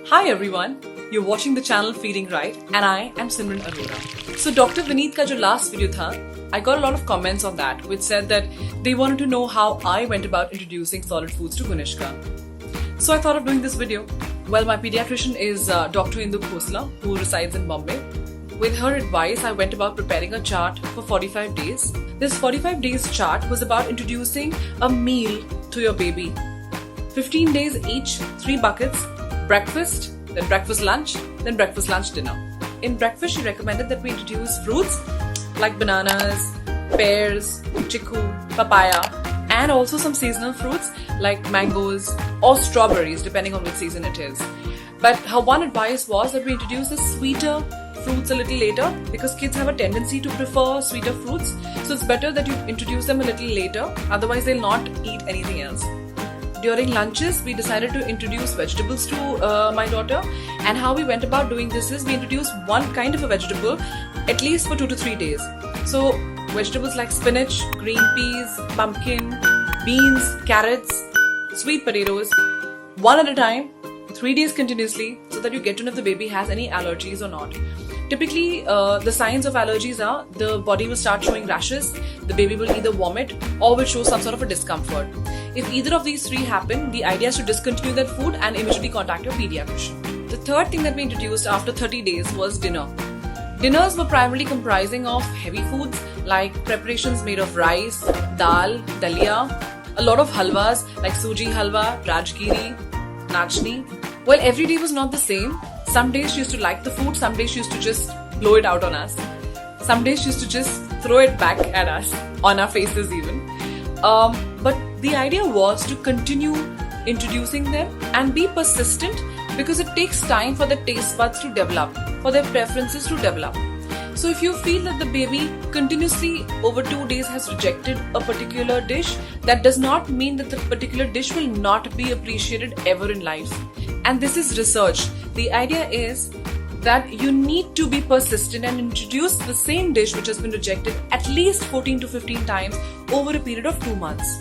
Hi everyone, you're watching the channel Feeding Right and I am Simran Arora. So dr.Vineet ka jo last video tha, I got a lot of comments on that which said that they wanted to know how I went about introducing solid foods to Kanishka. So I thought of doing this video. Well, my pediatrician is Dr. Indu who resides in Bombay. With her advice, I went about preparing a chart for 45 days. This 45 days chart was about introducing a meal to your baby. 15 days each, 3 buckets, breakfast, then breakfast lunch, then breakfast lunch dinner. In breakfast, she recommended that we introduce fruits like bananas, pears, chiku, papaya, and also some seasonal fruits like mangoes or strawberries, depending on which season it is. But her one advice was that we introduce the sweeter fruits a little later because kids have a tendency to prefer sweeter fruits. So it's better that you introduce them a little later, otherwise they'll not eat anything else. During lunches, we decided to introduce vegetables to my daughter, and how we went about doing this is we introduced one kind of a vegetable at least for 2 to 3 days. So vegetables like spinach, green peas, pumpkin, beans, carrots, sweet potatoes, one at a time, 3 days continuously, so that you get to know if the baby has any allergies or not. Typically, the signs of allergies are the body will start showing rashes, the baby will either vomit or will show some sort of a discomfort. If either of these 3 happen, the idea is to discontinue that food and immediately contact your pediatrician. The third thing that we introduced after 30 days was dinner. Dinners were primarily comprising of heavy foods like preparations made of rice, dal, dalia, a lot of halwas like suji halwa, rajgiri, nachni. Well, every day was not the same. Some days she used to like the food, some days she used to just blow it out on us. Some days she used to just throw it back at us, on our faces even. But the idea was to continue introducing them and be persistent because it takes time for the taste buds to develop, for their preferences to develop. So if you feel that the baby continuously over 2 days has rejected a particular dish, that does not mean that the particular dish will not be appreciated ever in life. And this is research. The idea is that you need to be persistent and introduce the same dish which has been rejected at least 14 to 15 times over a period of 2 months.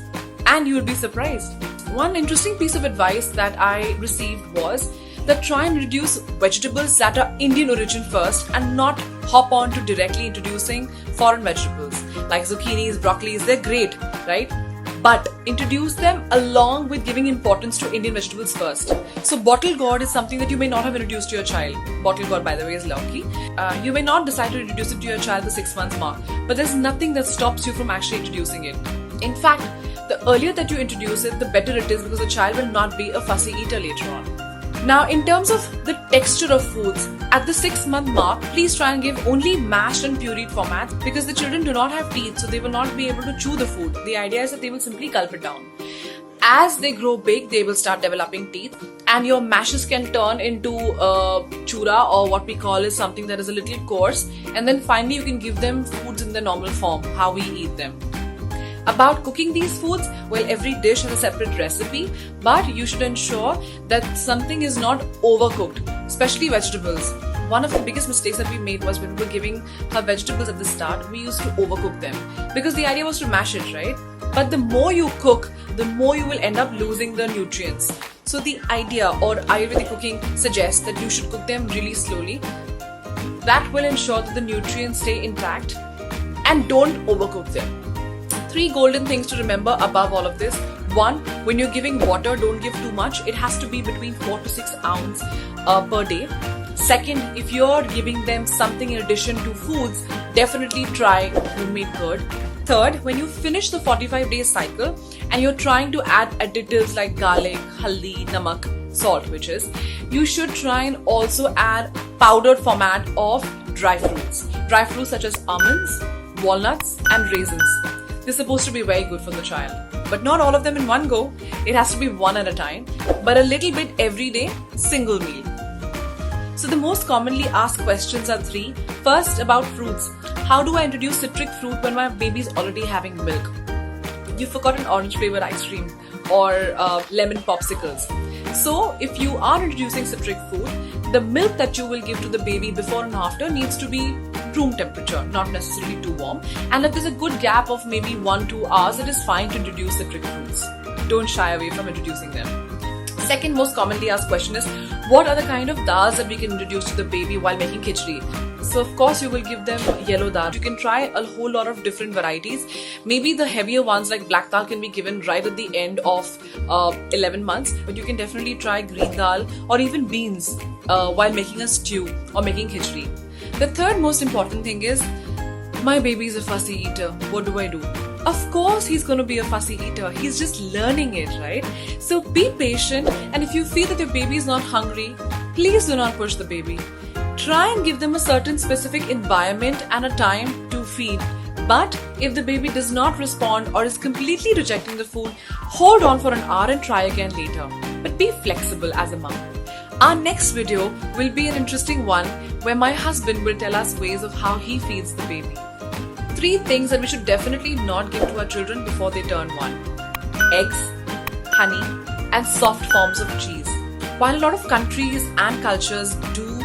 And you will be surprised. One interesting piece of advice that I received was that try and introduce vegetables that are Indian origin first and not hop on to directly introducing foreign vegetables like zucchinis, broccolis. They're great, right? But introduce them along with giving importance to Indian vegetables first. So bottle gourd is something that you may not have introduced to your child. Bottle gourd, by the way, is lovely. You may not decide to introduce it to your child at the 6 months mark, but there's nothing that stops you from actually introducing it. In fact, the earlier that you introduce it, the better it is because the child will not be a fussy eater later on. Now, in terms of the texture of foods, at the 6 month mark, please try and give only mashed and pureed formats because the children do not have teeth, so they will not be able to chew the food. The idea is that they will simply gulp it down. As they grow big, they will start developing teeth, and your mashes can turn into chura, or what we call is something that is a little coarse, and then finally you can give them foods in the normal form, how we eat them. About cooking these foods, well, every dish has a separate recipe, but you should ensure that something is not overcooked, especially vegetables. One of the biggest mistakes that we made was when we were giving her vegetables at the start, we used to overcook them because the idea was to mash it, right? But the more you cook, the more you will end up losing the nutrients. So the idea, or Ayurvedic cooking suggests that you should cook them really slowly. That will ensure that the nutrients stay intact, and don't overcook them. 3 golden things to remember above all of this. 1, when you're giving water, don't give too much. It has to be between 4 to 6 ounces per day. 2nd, if you're giving them something in addition to foods, definitely try homemade curd. 3rd, when you finish the 45-day cycle and you're trying to add additives like garlic, haldi, namak, salt, you should try and also add powdered format of dry fruits. Dry fruits such as almonds, walnuts, and raisins. They're supposed to be very good for the child. But not all of them in one go. It has to be one at a time. But a little bit every day, single meal. So the most commonly asked questions are 3. First, about fruits. How do I introduce citric fruit when my baby is already having milk? You forgot an orange flavored ice cream or lemon popsicles. So if you are introducing citric food, the milk that you will give to the baby before and after needs to be room temperature, not necessarily too warm. And if there's a good gap of maybe 1-2 hours, it is fine to introduce citric fruits. Don't shy away from introducing them. Second most commonly asked question is, what are the kind of dals that we can introduce to the baby while making khichdi? So of course you will give them yellow dal. You can try a whole lot of different varieties. Maybe the heavier ones like black dal can be given right at the end of 11 months. But you can definitely try green dal or even beans while making a stew or making khichdi. The third most important thing is, my baby is a fussy eater. What do I do? Of course he's going to be a fussy eater. He's just learning it, right? So be patient, and if you feel that your baby is not hungry, please do not push the baby. Try and give them a certain specific environment and a time to feed. But if the baby does not respond or is completely rejecting the food, hold on for an hour and try again later. But be flexible as a mom. Our next video will be an interesting one where my husband will tell us ways of how he feeds the baby. 3 things that we should definitely not give to our children before they turn 1. Eggs, honey, and soft forms of cheese. While a lot of countries and cultures do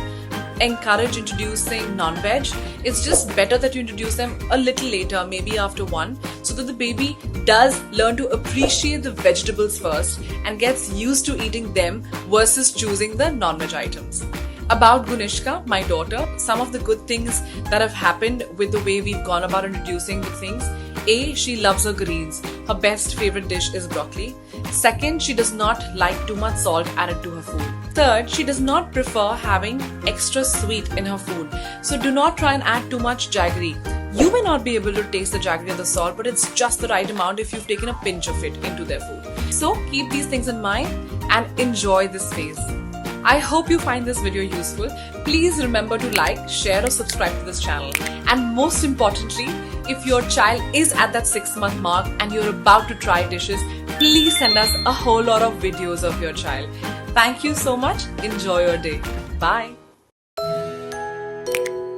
encourage introducing non-veg, it's just better that you introduce them a little later, maybe after 1, so that the baby does learn to appreciate the vegetables first and gets used to eating them versus choosing the non-veg items. About Gunishka, my daughter, some of the good things that have happened with the way we've gone about introducing the things. A, she loves her greens. Her best favorite dish is broccoli. Second, she does not like too much salt added to her food. Third, she does not prefer having extra sweet in her food. So do not try and add too much jaggery. You may not be able to taste the jaggery or the salt, but it's just the right amount if you've taken a pinch of it into their food. So keep these things in mind and enjoy this phase. I hope you find this video useful. Please remember to like, share or subscribe to this channel. And most importantly, if your child is at that 6-month mark and you're about to try dishes, please send us a whole lot of videos of your child. Thank you so much. Enjoy your day. Bye.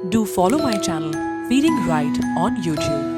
Do follow my channel, Feeding Right, on YouTube.